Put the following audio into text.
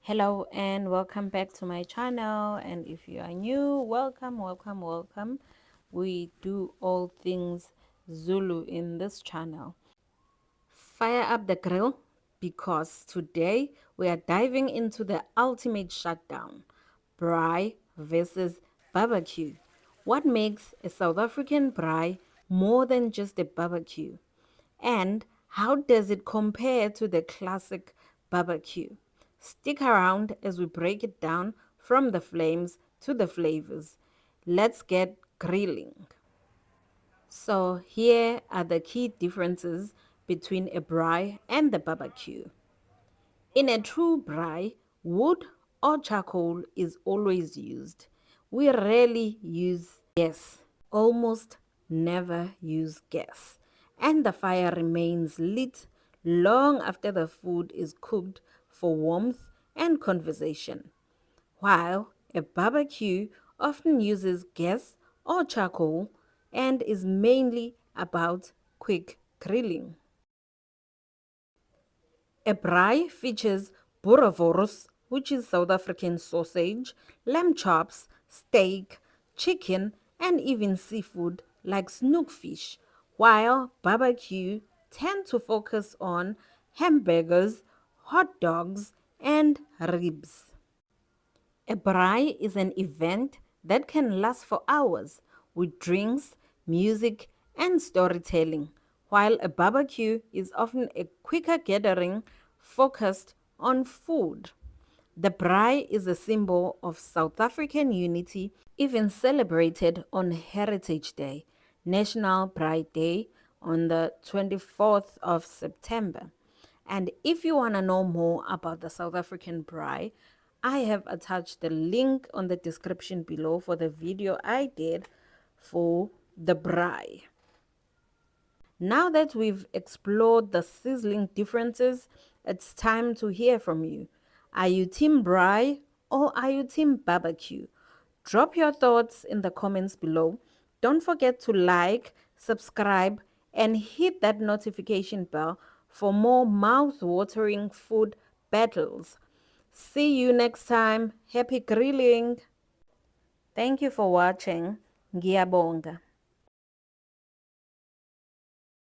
Hello and welcome back to my channel, and if you are new, welcome. We do all things Zulu in this channel. Fire up the grill because today we are diving into the ultimate shutdown: braai versus barbecue. What makes a South African braai more than just a barbecue? And how does it compare to the classic barbecue? Stick around as we break it down from the flames to the flavors. Let's get grilling. So here are the key differences between a braai and the barbecue. In a true braai, wood or charcoal is always used. We rarely use gas, almost never use gas, and the fire remains lit long after the food is cooked for warmth and conversation, while a barbecue often uses gas or charcoal and is mainly about quick grilling. A braai features boerewors, which is South African sausage, lamb chops, steak, chicken, and even seafood like snookfish, while barbecue tend to focus on hamburgers, hot dogs, and ribs. A braai is an event that can last for hours with drinks, music, and storytelling, while a barbecue is often a quicker gathering focused on food. The braai is a symbol of South African unity, even celebrated on Heritage Day, National Braai Day on the 24th of September. And if you want to know more about the South African braai, I have attached the link on the description below for the video I did for the braai. Now that we've explored the sizzling differences, it's time to hear from you. Are you team braai or are you team barbecue? Drop your thoughts in the comments below. Don't forget to like, subscribe, and hit that notification bell for more mouth-watering food battles. See you next time. Happy grilling. Thank you for watching. Ngiyabonga.